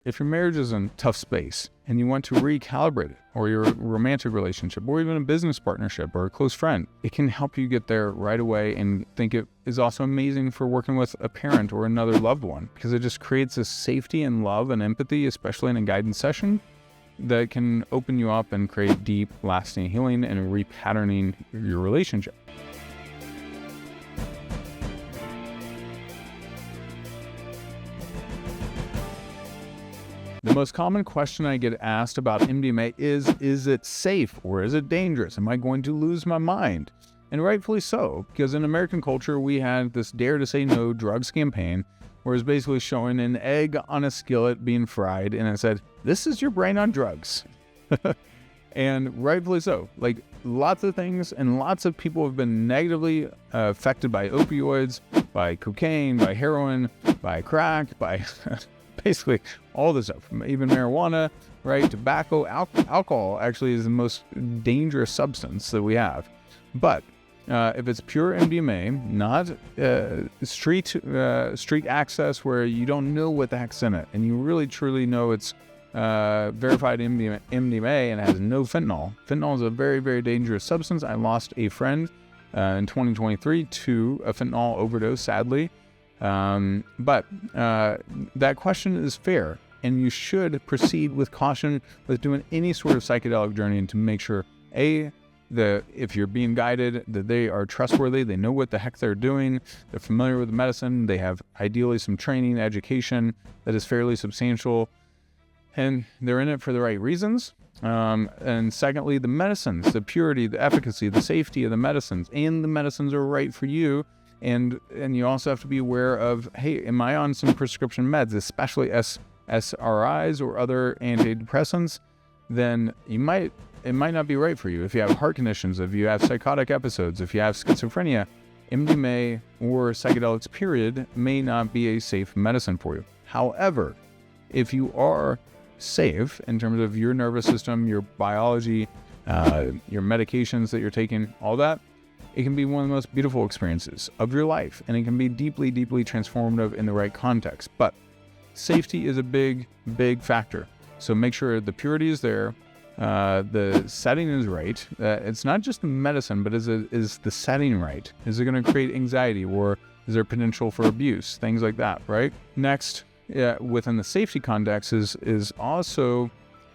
If your marriage is in a tough space and you want to recalibrate it, or your romantic relationship, or even a business partnership or a close friend, it can help you get there right away. And think it is also amazing for working with a parent or another loved one, because it just creates a safety and love and empathy, especially in a guidance session, that can open you up and create deep, lasting healing and repatterning your relationship. The most common question I get asked about MDMA is it safe or is it dangerous? Am I going to lose my mind? And rightfully so, because in American culture, we had this Dare to Say No drugs campaign, where it's basically showing an egg on a skillet being fried, and it said, "This is your brain on drugs." And rightfully so. Like, lots of things and lots of people have been negatively affected by opioids, by cocaine, by heroin, by crack, by basically all this stuff, even marijuana, right? Tobacco, alcohol actually is the most dangerous substance that we have. But if it's pure MDMA, not street access where you don't know what the heck's in it, and you really truly know it's verified MDMA and it has no fentanyl. Fentanyl is a very, very dangerous substance. I lost a friend in 2023 to a fentanyl overdose, sadly. But that question is fair, and you should proceed with caution with doing any sort of psychedelic journey to make sure, if you're being guided, that they are trustworthy, they know what the heck they're doing, they're familiar with the medicine, they have ideally some training, education that is fairly substantial, and they're in it for the right reasons. And secondly, the medicines, the purity, the efficacy, the safety of the medicines, and the medicines are right for you. And you also have to be aware of, hey, am I on some prescription meds, especially SRIs or other antidepressants? Then it might not be right for you. If you have heart conditions, if you have psychotic episodes, if you have schizophrenia, MDMA or psychedelics period may not be a safe medicine for you. However, if you are safe in terms of your nervous system, your biology, your medications that you're taking, all that, it can be one of the most beautiful experiences of your life, and it can be deeply, deeply transformative in the right context. But safety is a big, big factor. So make sure the purity is there, the setting is right. It's not just the medicine, but is the setting right? Is it going to create anxiety, or is there potential for abuse? Things like that, right? Next, within the safety context is also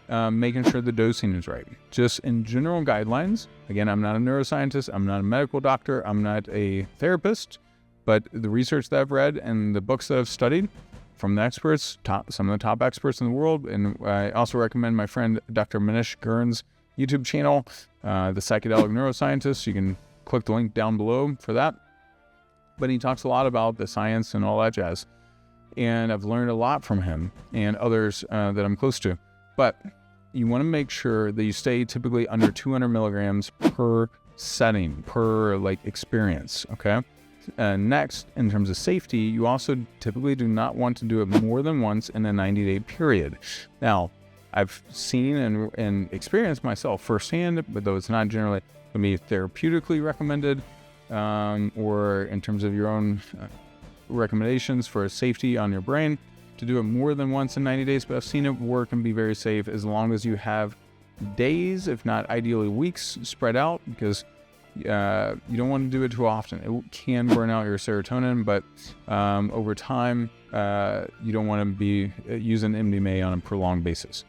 making sure the dosing is right. Just in general guidelines, again, I'm not a neuroscientist, I'm not a medical doctor, I'm not a therapist, but the research that I've read and the books that I've studied from the experts, some of the top experts in the world, and I also recommend my friend Dr. Manish Gurn's YouTube channel, The Psychedelic Neuroscientist. You can click the link down below for that. But he talks a lot about the science and all that jazz. And I've learned a lot from him and others that I'm close to. But you want to make sure that you stay typically under 200 milligrams per setting, per experience, okay? Next, in terms of safety, you also typically do not want to do it more than once in a 90-day period. Now, I've seen and experienced myself firsthand, but though it's not generally going to be therapeutically recommended, or in terms of your own recommendations for safety on your brain, to do it more than once in 90 days, but I've seen it work and be very safe as long as you have days, if not ideally weeks, spread out, because you don't want to do it too often. It can burn out your serotonin, but over time, you don't want to be using MDMA on a prolonged basis.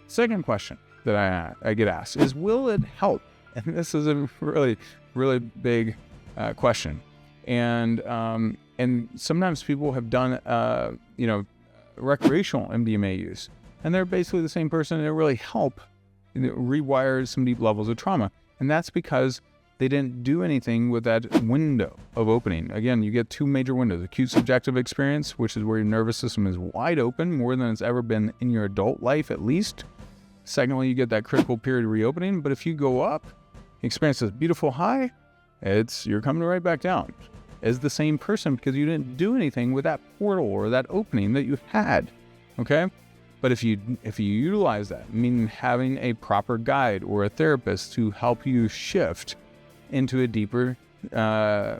Second question that I get asked is, will it help? And this is a really, really big question. And sometimes people have done, recreational MDMA use, and they're basically the same person, and it really helped rewire some deep levels of trauma. And that's because they didn't do anything with that window of opening. Again, you get two major windows: acute subjective experience, which is where your nervous system is wide open, more than it's ever been in your adult life, at least. Secondly, you get that critical period of reopening. But if you go up, experience this beautiful high, you're coming right back down as the same person, because you didn't do anything with that portal or that opening that you had, okay? But if you utilize that, meaning having a proper guide or a therapist to help you shift into a deeper,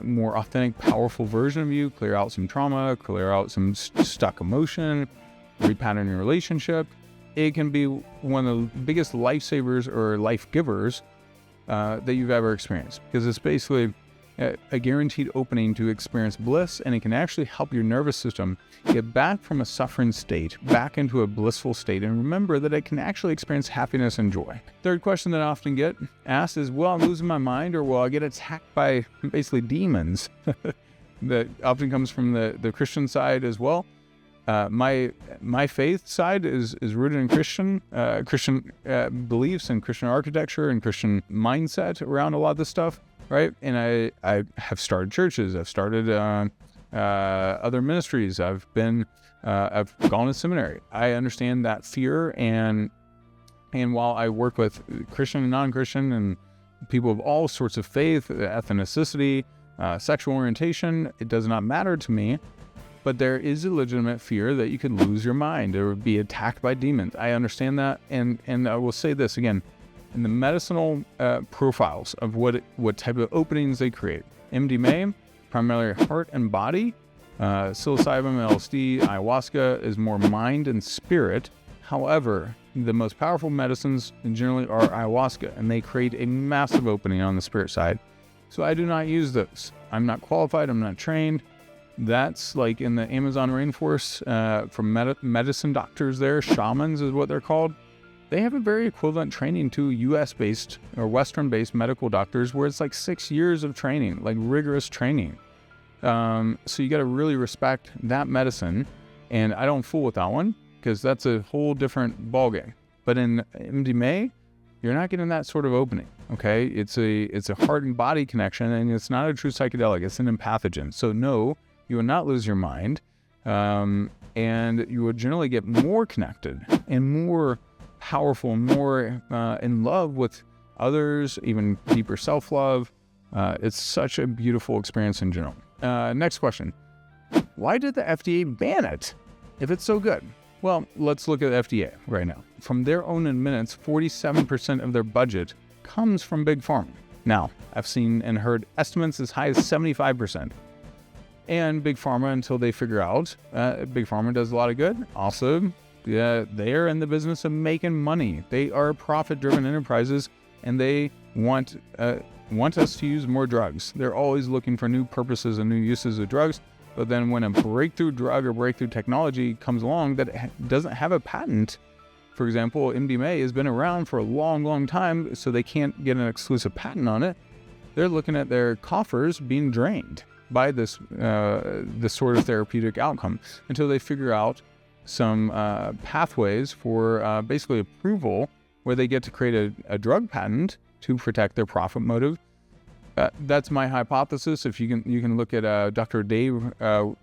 more authentic, powerful version of you, clear out some trauma, clear out some stuck emotion, repattern your relationship. It can be one of the biggest lifesavers or life givers that you've ever experienced, because it's basically a guaranteed opening to experience bliss, and it can actually help your nervous system get back from a suffering state, back into a blissful state, and remember that it can actually experience happiness and joy. Third question that I often get asked is, will I lose my mind, or will I get attacked by basically demons? That often comes from the Christian side as well. My faith side is rooted in Christian beliefs and Christian architecture and Christian mindset around a lot of this stuff, right? And I have started churches. I've started other ministries. I've gone to seminary. I understand that fear, and while I work with Christian and non-Christian and people of all sorts of faith, ethnicity, sexual orientation, it does not matter to me. But there is a legitimate fear that you could lose your mind or be attacked by demons. I understand that, and I will say this again, in the medicinal profiles of what type of openings they create. MDMA, primarily heart and body. Psilocybin, LSD, ayahuasca is more mind and spirit. However, the most powerful medicines generally are ayahuasca, and they create a massive opening on the spirit side. So I do not use those. I'm not qualified. I'm not trained. That's like in the Amazon rainforest, from medicine doctors there, shamans is what they're called. They have a very equivalent training to US-based or Western-based medical doctors, where it's like 6 years of training, like rigorous training. So you got to really respect that medicine, and I don't fool with that one, because that's a whole different ballgame. But in MDMA, you're not getting that sort of opening, okay? It's a heart and body connection, and it's not a true psychedelic. It's an empathogen. So no, you will not lose your mind, and you will generally get more connected and more powerful, more in love with others, even deeper self-love. It's such a beautiful experience in general. Next question. Why did the FDA ban it if it's so good? Well, let's look at the FDA right now. From their own admittance, 47% of their budget comes from Big Pharma. Now, I've seen and heard estimates as high as 75%. And Big Pharma, until they figure out, Big Pharma does a lot of good. Also, they are in the business of making money. They are profit-driven enterprises, and they want us to use more drugs. They're always looking for new purposes and new uses of drugs. But then when a breakthrough drug or breakthrough technology comes along that doesn't have a patent, for example, MDMA has been around for a long, long time, so they can't get an exclusive patent on it. They're looking at their coffers being drained by this sort of therapeutic outcome until they figure out some pathways for basically approval, where they get to create a drug patent to protect their profit motive. That's my hypothesis. If you can look at Dr. Dave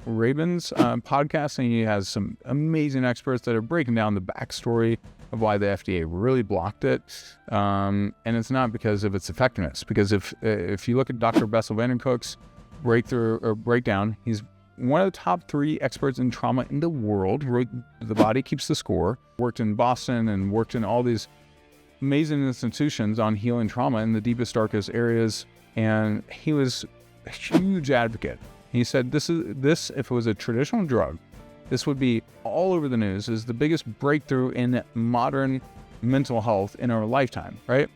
Rabin's podcast, and he has some amazing experts that are breaking down the backstory of why the FDA really blocked it, and it's not because of its effectiveness. Because if you look at Dr. Bessel van der Kolk's breakdown, he's one of the top 3 experts in trauma in the world. Wrote The Body Keeps the Score, worked in Boston, and worked in all these amazing institutions on healing trauma in the deepest, darkest areas. And he was a huge advocate. He said this, if it was a traditional drug, this would be all over the news as the biggest breakthrough in modern mental health in our lifetime, right?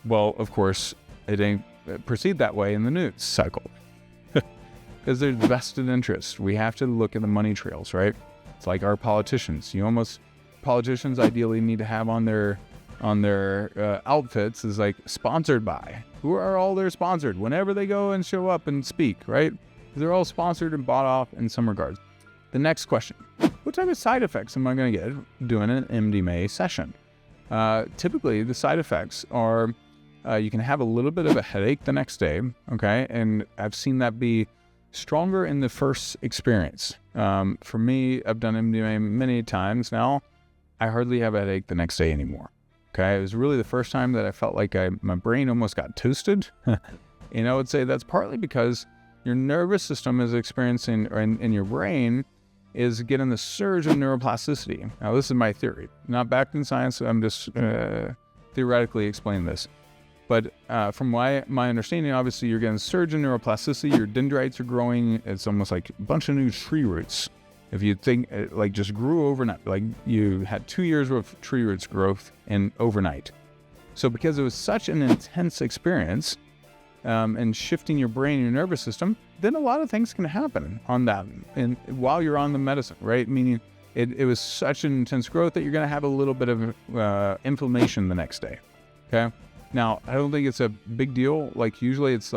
Well, of course, it ain't proceed that way in the news cycle. Because there's vested interest. We have to look at the money trails, right? It's like our politicians. Politicians ideally need to have on their outfits is like sponsored by. Who are all they're sponsored whenever they go and show up and speak, right? They're all sponsored and bought off in some regards. The next question, what type of side effects am I going to get doing an MDMA session? Typically, the side effects are you can have a little bit of a headache the next day, okay? And I've seen that be stronger in the first experience. For me, I've done MDMA many times now. I hardly have a headache the next day anymore. Okay, it was really the first time that I felt like my brain almost got toasted. And I would say that's partly because your nervous system is experiencing, or in your brain, is getting the surge of neuroplasticity. Now, this is my theory, not backed in science. I'm just theoretically explaining this. But from my understanding, obviously, you're getting surge in neuroplasticity. Your dendrites are growing. It's almost like a bunch of new tree roots. If you think like just grew overnight, like you had 2 years of tree roots growth in overnight. So because it was such an intense experience, and shifting your brain and your nervous system, then a lot of things can happen on that. And while you're on the medicine, right? Meaning it was such an intense growth that you're going to have a little bit of inflammation the next day. Okay. Now, I don't think it's a big deal. Like usually it's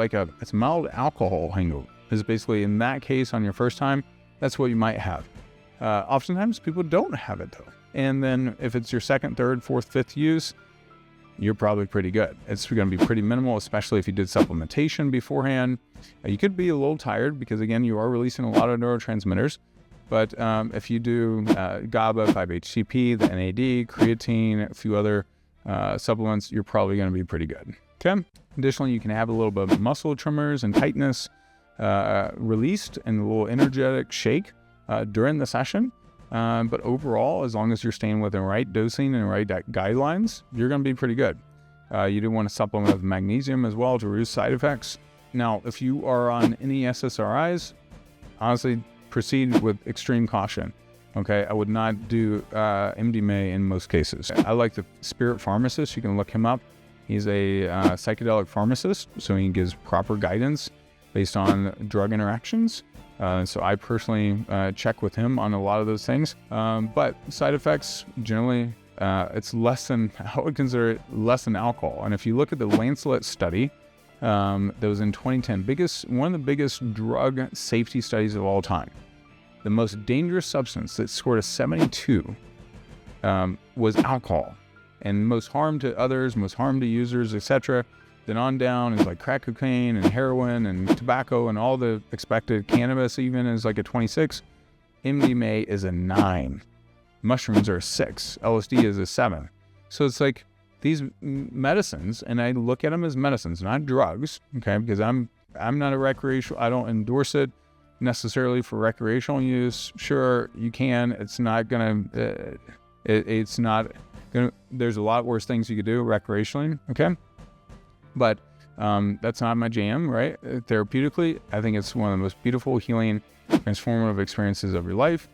mild alcohol hangover is basically in that case on your first time, that's what you might have. Oftentimes people don't have it though. And then if it's your second, third, fourth, fifth use, you're probably pretty good. It's going to be pretty minimal, especially if you did supplementation beforehand. You could be a little tired because, again, you are releasing a lot of neurotransmitters. But if you do GABA, 5-HTP, the NAD, creatine, a few other supplements, you're probably going to be pretty good. Okay. Additionally, you can have a little bit of muscle tremors and tightness released and a little energetic shake during the session. But overall, as long as you're staying within right dosing and right guidelines, you're going to be pretty good. You do want to supplement with magnesium as well to reduce side effects. Now, if you are on any SSRIs, honestly, proceed with extreme caution. Okay, I would not do MDMA in most cases. I like the Spirit pharmacist. You can look him up. He's a psychedelic pharmacist, so he gives proper guidance based on drug interactions. So I personally check with him on a lot of those things. But side effects, generally, it's less than, I would consider it less than alcohol. And if you look at the Lancet study that was in 2010, one of the biggest drug safety studies of all time, the most dangerous substance that scored a 72 was alcohol. And most harm to others, most harm to users, etc. Then on down is like crack cocaine and heroin and tobacco and all the expected. Cannabis even is like a 26. MDMA is a 9. Mushrooms are a 6. LSD is a 7. So it's like these medicines, and I look at them as medicines, not drugs, okay? Because I'm not a recreational, I don't endorse it necessarily for recreational use. Sure, you can. It's not gonna, it's not gonna, there's a lot worse things you could do recreationally, okay? But that's not my jam, right? Therapeutically, I think it's one of the most beautiful, healing, transformative experiences of your life.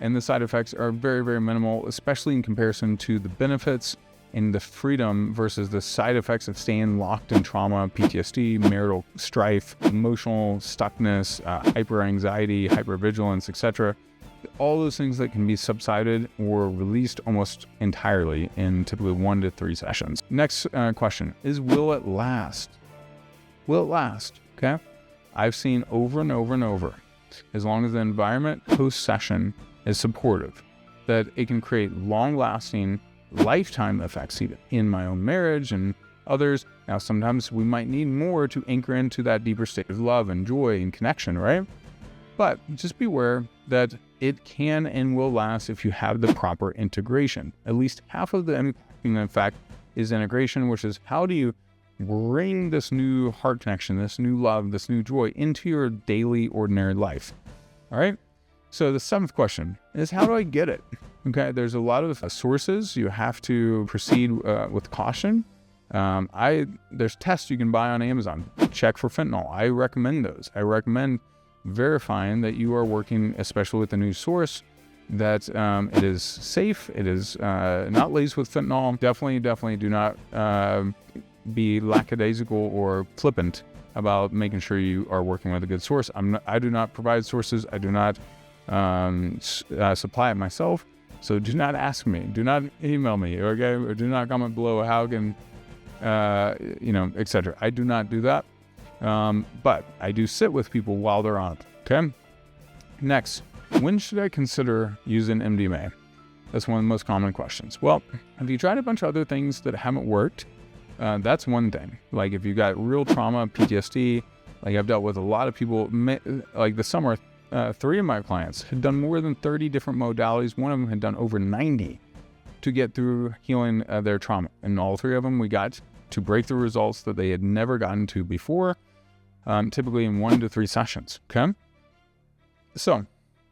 And the side effects are very, very minimal, especially in comparison to the benefits and the freedom versus the side effects of staying locked in trauma, PTSD, marital strife, emotional stuckness, hyper-anxiety, hypervigilance, etc. All those things that can be subsided or released almost entirely in typically 1 to 3 sessions. Next question is, will it last? Will it last? Okay. I've seen over and over and over, as long as the environment post-session is supportive, that it can create long-lasting, lifetime effects even in my own marriage and others. Now, sometimes we might need more to anchor into that deeper state of love and joy and connection, right? But just beware that it can and will last if you have the proper integration. At least half of the impacting effect is integration, which is how do you bring this new heart connection, this new love, this new joy into your daily, ordinary life. All right? So the 7th question is, how do I get it? Okay, there's a lot of sources. You have to proceed with caution. There's tests you can buy on Amazon. Check for fentanyl. I recommend those. I recommend verifying that you are working, especially with a new source, that it is safe, it is not laced with fentanyl. Definitely do not be lackadaisical or flippant about making sure you are working with a good source. I do not provide sources. I do not supply it myself. So do not ask me. Do not email me, okay? Or do not comment below how can, etc. I do not do that. But I do sit with people while they're on it, okay? Next, when should I consider using MDMA? That's one of the most common questions. Well, have you tried a bunch of other things that haven't worked? That's one thing. Like if you got real trauma, PTSD, like I've dealt with a lot of people, like this summer, 3 of my clients had done more than 30 different modalities. One of them had done over 90 to get through healing their trauma. And all 3 of them, we got to breakthrough results that they had never gotten to before, typically in 1 to 3 sessions, okay? So,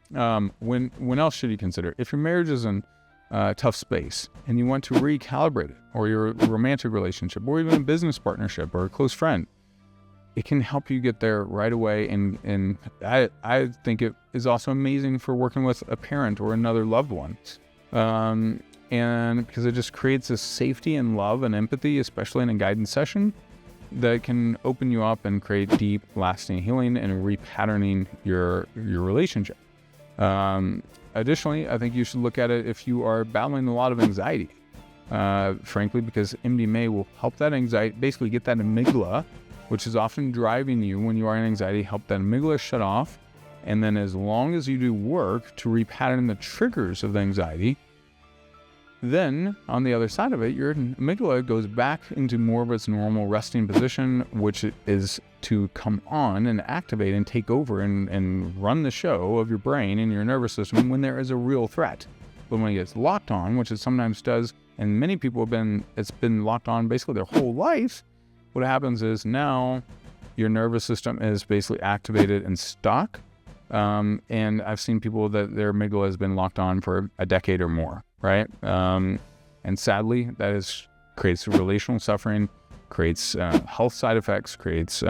when else should you consider? If your marriage is in a tough space and you want to recalibrate it, or your romantic relationship, or even a business partnership or a close friend, it can help you get there right away. And I think it is also amazing for working with a parent or another loved one. And because it just creates a safety and love and empathy, especially in a guidance session, that can open you up and create deep, lasting healing and repatterning your relationship. Additionally, I think you should look at it if you are battling a lot of anxiety, frankly, because MDMA will help that anxiety, basically get that amygdala, which is often driving you when you are in anxiety, help that amygdala shut off. And then as long as you do work to repattern the triggers of the anxiety, then on the other side of it, your amygdala goes back into more of its normal resting position, which is to come on and activate and take over and run the show of your brain and your nervous system when there is a real threat. But when it gets locked on, which it sometimes does, and many people it's been locked on basically their whole life, what happens is now your nervous system is basically activated and stuck. And I've seen people that their amygdala has been locked on for a decade or more, right? And sadly, that creates relational suffering, creates health side effects, creates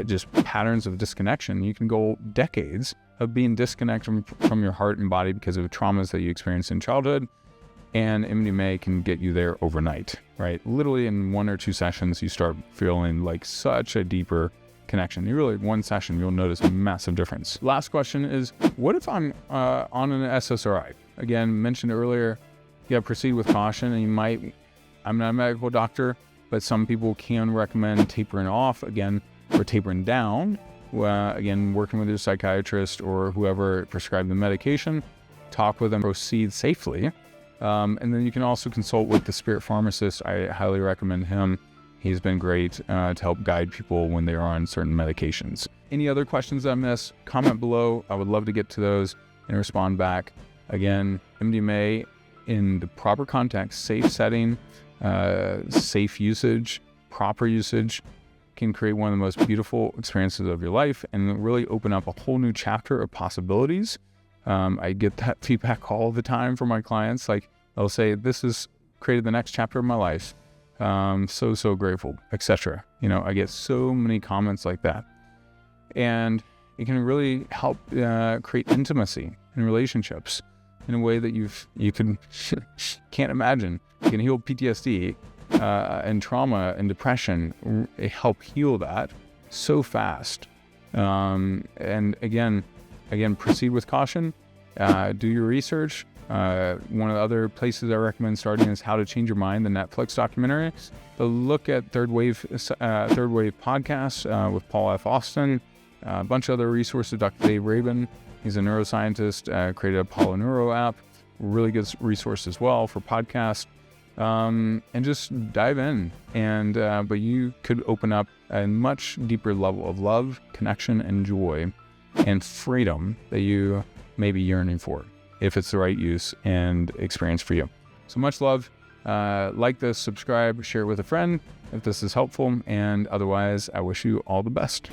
just patterns of disconnection. You can go decades of being disconnected from your heart and body because of traumas that you experienced in childhood, and MDMA can get you there overnight, right? Literally in 1 or 2 sessions, you start feeling like such a deeper connection. You really, one session, you'll notice a massive difference. Last question is, what if I'm on an SSRI? Again, mentioned earlier, you gotta proceed with caution, and I'm not a medical doctor, but some people can recommend tapering off, again, or tapering down. Again, working with your psychiatrist or whoever prescribed the medication, talk with them, proceed safely. And then you can also consult with the spirit pharmacist. I highly recommend him. He's been great to help guide people when they are on certain medications. Any other questions I missed, comment below. I would love to get to those and respond back. Again, MDMA in the proper context, safe setting, safe usage, proper usage, can create one of the most beautiful experiences of your life and really open up a whole new chapter of possibilities. I get that feedback all the time from my clients. Like, they'll say, this has created the next chapter of my life. So grateful, etc. I get so many comments like that. And it can really help create intimacy in relationships in a way that you can't imagine. You can heal PTSD and trauma and depression, help heal that so fast. And again, proceed with caution, do your research. One of the other places I recommend starting is How to Change Your Mind, the Netflix documentary. So look at Third Wave podcasts with Paul F. Austin, a bunch of other resources. Dr. Dave Rabin, he's a neuroscientist, created a Apollo Neuro app, really good resource as well for podcasts. And just dive in. And but you could open up a much deeper level of love, connection, and joy, and freedom that you may be yearning for, if it's the right use and experience for you. So much love. Like this, subscribe, share it with a friend if this is helpful, and otherwise, I wish you all the best.